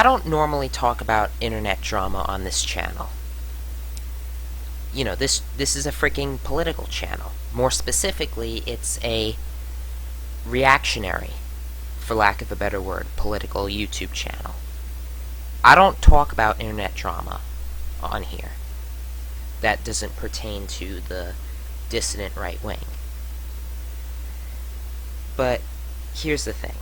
I don't normally talk about internet drama on this channel. You know, this is a freaking political channel. More specifically, it's a reactionary, for lack of a better word, political YouTube channel. I don't talk about internet drama on here. That doesn't pertain to the dissident right wing. But here's the thing.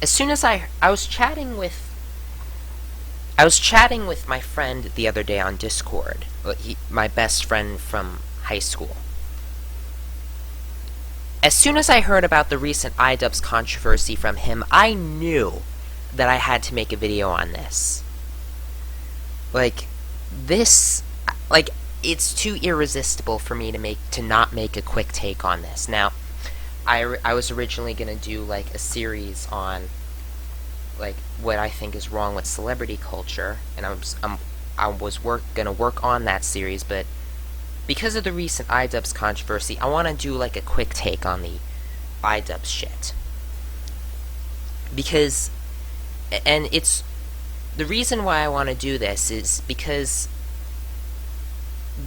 As soon as I was chatting with my friend the other day on Discord, my best friend from high school. As soon as I heard about the recent iDubbbz controversy from him, I knew that I had to make a video on this. It's too irresistible for me to not make a quick take on this. Now, I was originally gonna do like a series on like what I think is wrong with celebrity culture, and I was gonna work on that series, but because of the recent iDubbbz controversy, I want to do like a quick take on the iDubbbz shit. Because, and it's the reason why I want to do this is because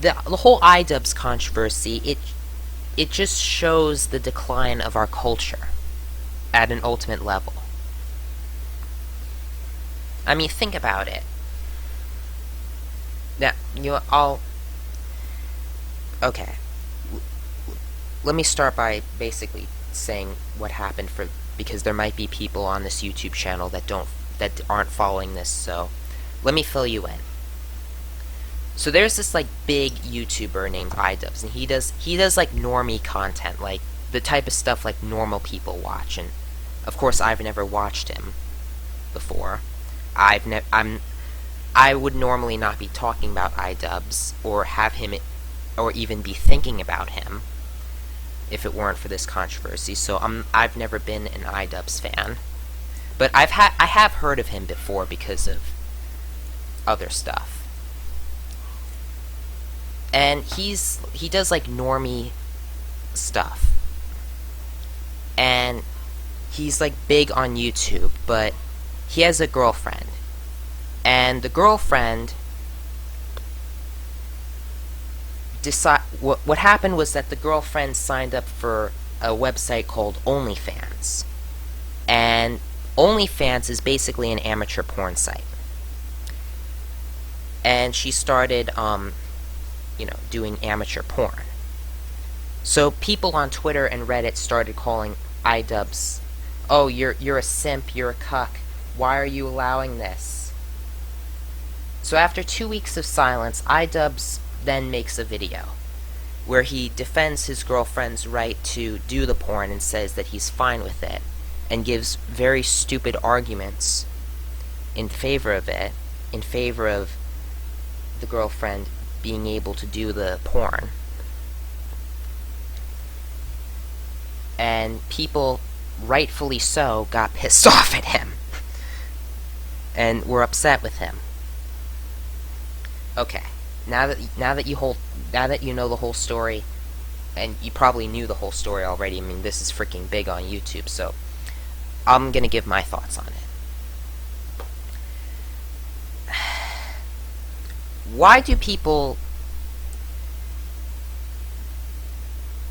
the whole iDubbbz controversy, it just shows the decline of our culture at an ultimate level. I mean, think about it. Now, okay. Let me start by basically saying what happened because there might be people on this YouTube channel that aren't following this, so let me fill you in. So there's this like big YouTuber named iDubbbz, and he does like normie content, like the type of stuff like normal people watch, and of course I've never watched him before. I would normally not be talking about iDubbbz or have him or even be thinking about him if it weren't for this controversy. So I've never been an iDubbbz fan, but I have heard of him before because of other stuff. And he does like normie stuff, and he's like big on YouTube, but he has a girlfriend, and the girlfriend what happened was that the girlfriend signed up for a website called OnlyFans, and OnlyFans is basically an amateur porn site, and she started doing amateur porn. So people on Twitter and Reddit started calling iDubbbz, "Oh, you're a simp, you're a cuck. Why are you allowing this?" So after 2 weeks of silence, iDubbbz then makes a video where he defends his girlfriend's right to do the porn and says that he's fine with it, and gives very stupid arguments in favor of it, in favor of the girlfriend being able to do the porn. And people, rightfully so, got pissed off at him and were upset with him. Okay, now that you know the whole story, and you probably knew the whole story already. I mean, this is freaking big on YouTube, so I'm gonna give my thoughts on it. Why do people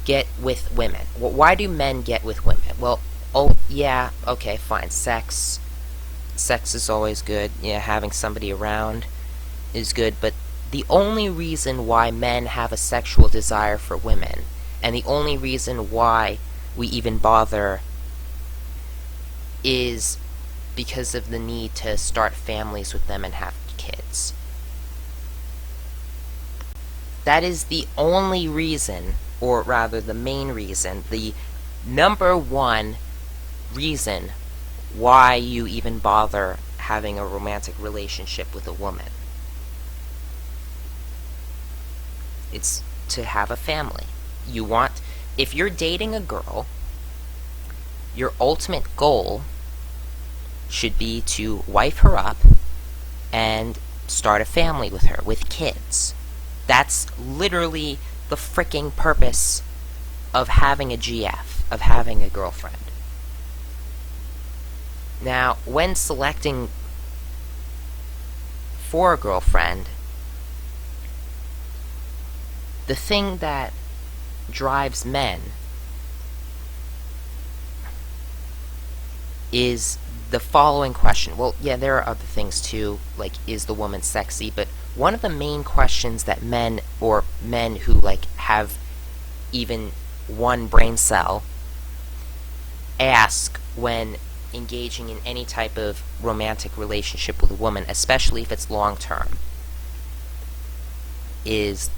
get with women? Why do men get with women? Well, oh yeah, okay, fine. Sex is always good. Yeah, having somebody around is good, but the only reason why men have a sexual desire for women, and the only reason why we even bother, is because of the need to start families with them and have kids. That is the only reason, or rather the main reason, the number one reason why you even bother having a romantic relationship with a woman. It's to have a family. If you're dating a girl, your ultimate goal should be to wife her up and start a family with her, with kids. That's literally the freaking purpose of having a GF, of having a girlfriend. Now, when selecting for a girlfriend, the thing that drives men is the following question. Well, yeah, there are other things too, like, is the woman sexy? But one of the main questions that men, or men who, like, have even one brain cell, ask when engaging in any type of romantic relationship with a woman, especially if it's long-term, is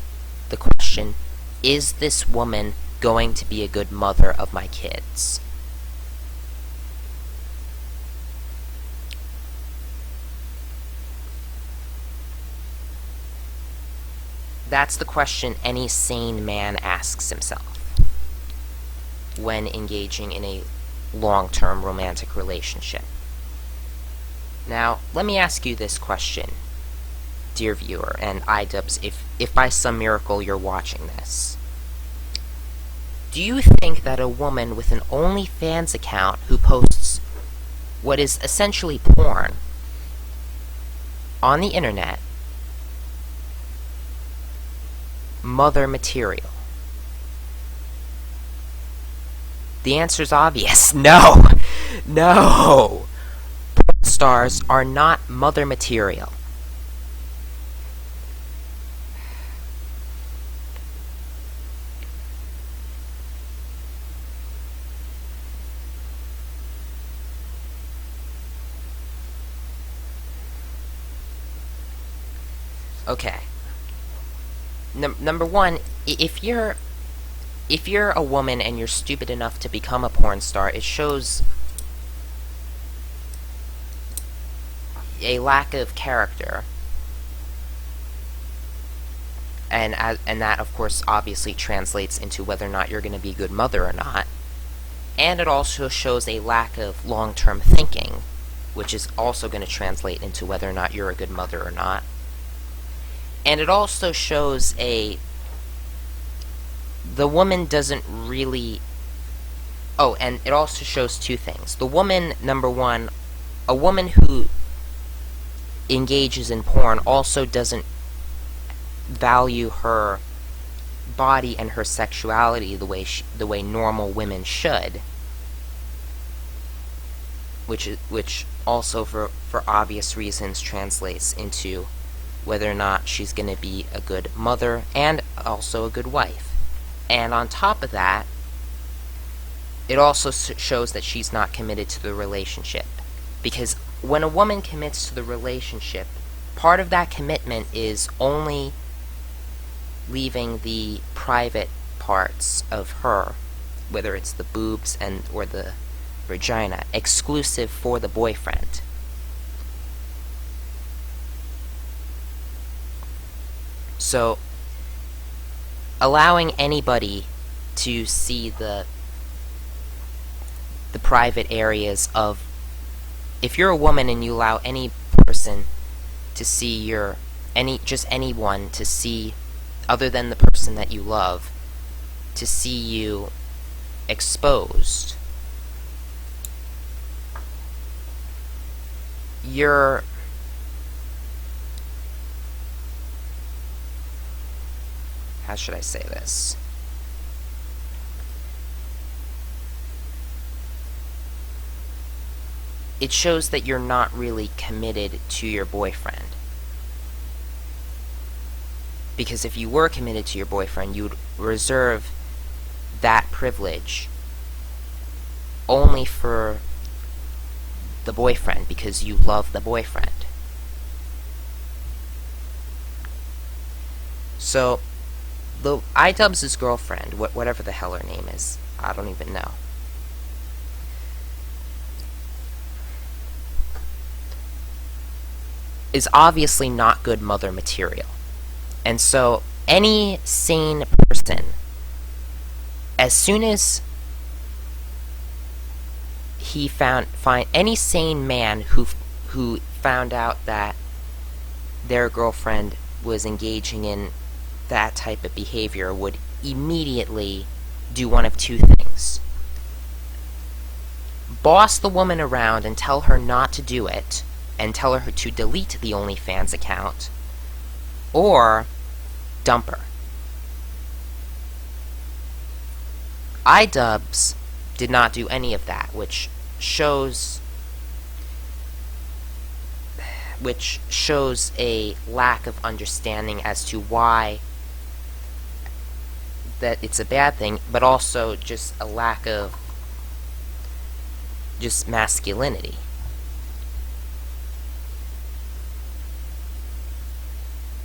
the question, is this woman going to be a good mother of my kids? That's the question any sane man asks himself when engaging in a long-term romantic relationship. Now, let me ask you this question, dear viewer, and iDubbbz, if by some miracle you're watching this. Do you think that a woman with an OnlyFans account who posts what is essentially porn on the internet, mother material? The answer's obvious. No! No! Porn stars are not mother material. Okay. Number one, if you're a woman and you're stupid enough to become a porn star, it shows a lack of character, and that, of course, obviously translates into whether or not you're going to be a good mother or not. And it also shows a lack of long-term thinking, which is also going to translate into whether or not you're a good mother or not. And it also shows the woman doesn't really... Oh, and it also shows two things. The woman, number one, a woman who engages in porn also doesn't value her body and her sexuality the way normal women should, which also for obvious reasons translates into whether or not she's going to be a good mother and also a good wife. And on top of that, it also shows that she's not committed to the relationship. Because when a woman commits to the relationship, part of that commitment is only leaving the private parts of her, whether it's the boobs or the vagina, exclusive for the boyfriend. So, allowing anybody to see the private areas of... If you're a woman and you allow any person to see just anyone to see, other than the person that you love, to see you exposed, you're... How should I say this? It shows that you're not really committed to your boyfriend. Because if you were committed to your boyfriend, you would reserve that privilege only for the boyfriend, because you love the boyfriend. So, the iDubbbz's girlfriend, whatever the hell her name is, I don't even know, is obviously not good mother material. And so, any sane person, as soon as he any sane man who found out that their girlfriend was engaging in that type of behavior, would immediately do one of two things: boss the woman around and tell her not to do it, and tell her to delete the OnlyFans account, or dump her. iDubbbz did not do any of that, which shows a lack of understanding as to why that it's a bad thing, but also just a lack of just masculinity.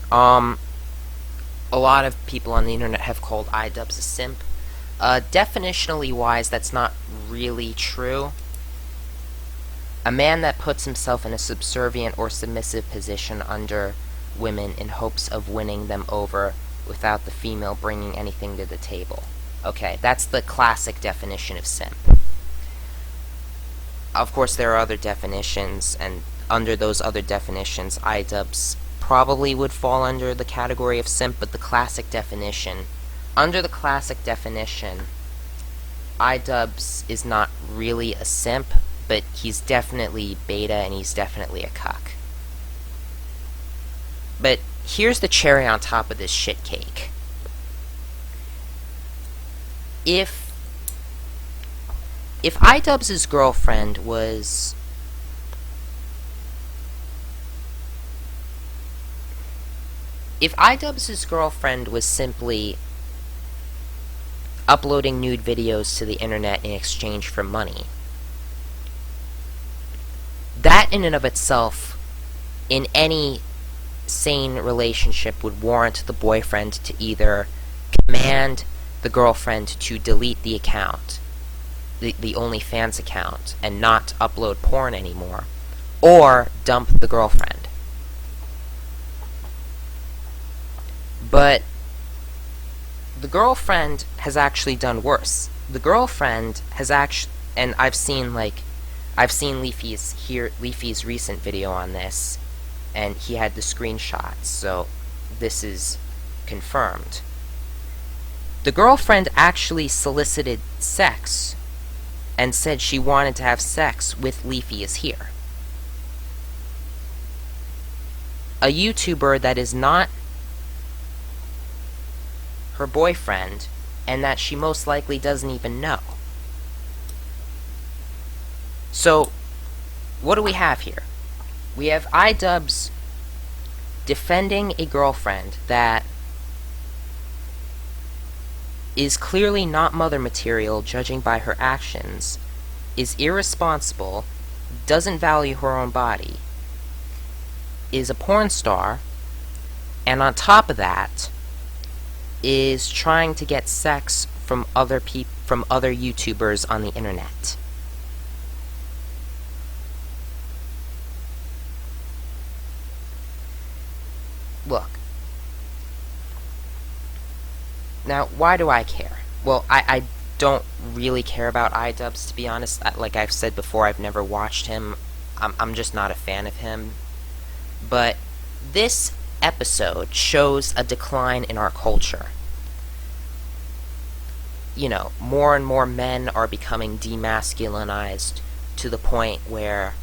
A lot of people on the internet have called iDubbbz a simp. Definitionally wise, that's not really true. A man that puts himself in a subservient or submissive position under women in hopes of winning them over without the female bringing anything to the table. Okay, that's the classic definition of simp. Of course, there are other definitions, and under those other definitions, iDubbbz probably would fall under the category of simp, but the classic definition, under the classic definition, iDubbbz is not really a simp, but he's definitely beta and he's definitely a cuck. But here's the cherry on top of this shit cake. If iDubbbz's girlfriend was simply uploading nude videos to the internet in exchange for money, that in and of itself, in any sane relationship, would warrant the boyfriend to either command the girlfriend to delete the account, the OnlyFans account, and not upload porn anymore, or dump the girlfriend. But the girlfriend has actually done worse. The girlfriend has actually, and I've seen Leafy's recent video on this, and he had the screenshots, so this is confirmed. The girlfriend actually solicited sex and said she wanted to have sex with Leafy is here. A YouTuber that is not her boyfriend, and that she most likely doesn't even know. So, what do we have here? We have iDubbbz defending a girlfriend that is clearly not mother material, judging by her actions, is irresponsible, doesn't value her own body, is a porn star, and on top of that, is trying to get sex from other YouTubers on the internet. Look. Now, why do I care? Well, I don't really care about iDubbbz, to be honest. Like I've said before, I've never watched him. I'm just not a fan of him. But this episode shows a decline in our culture. You know, more and more men are becoming demasculinized to the point where,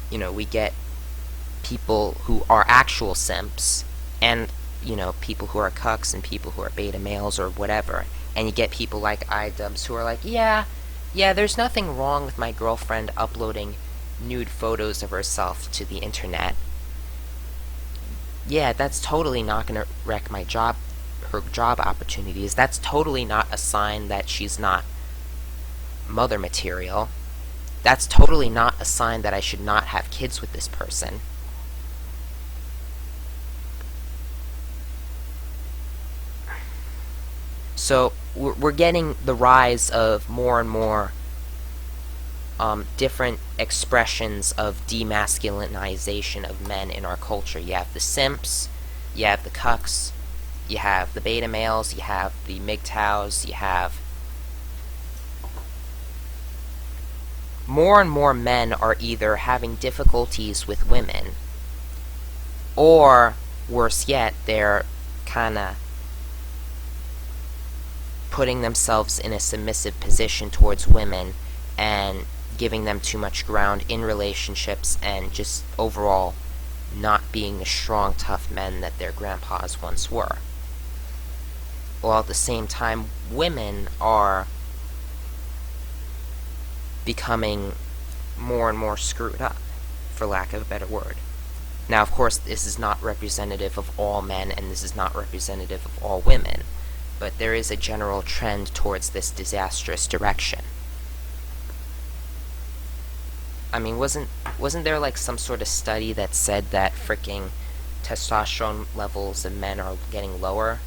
you know, we get people who are actual simps, and, you know, people who are cucks and people who are beta males or whatever, and you get people like iDubbbz who are like, yeah, there's nothing wrong with my girlfriend uploading nude photos of herself to the internet. Yeah, that's totally not gonna wreck my job, her job opportunities. That's totally not a sign that she's not mother material. That's totally not a sign that I should not have kids with this person. So, we're getting the rise of more and more different expressions of demasculinization of men in our culture. You have the simps, you have the cucks, you have the beta males, you have the MGTOWs, you have... More and more men are either having difficulties with women, or, worse yet, they're kinda putting themselves in a submissive position towards women and giving them too much ground in relationships and just overall not being the strong, tough men that their grandpas once were. While at the same time, women are becoming more and more screwed up, for lack of a better word. Now, of course, this is not representative of all men, and this is not representative of all women, but there is a general trend towards this disastrous direction. I mean, wasn't there like some sort of study that said that freaking testosterone levels in men are getting lower?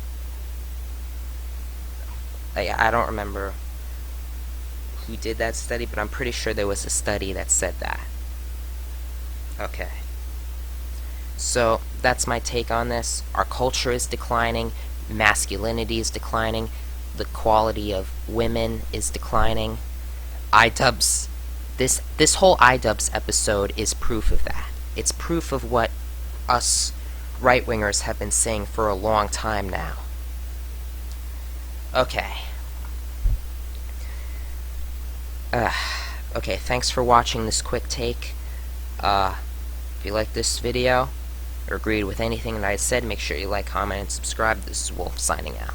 I don't remember who did that study, but I'm pretty sure there was a study that said that. Okay. So, that's my take on this. Our culture is declining, masculinity is declining, the quality of women is declining. iDubbbz, this whole iDubbbz episode is proof of that. It's proof of what us right-wingers have been saying for a long time now. Okay. Okay, thanks for watching this quick take. If you liked this video, or agreed with anything that I said, make sure you like, comment, and subscribe. This is Wolf signing out.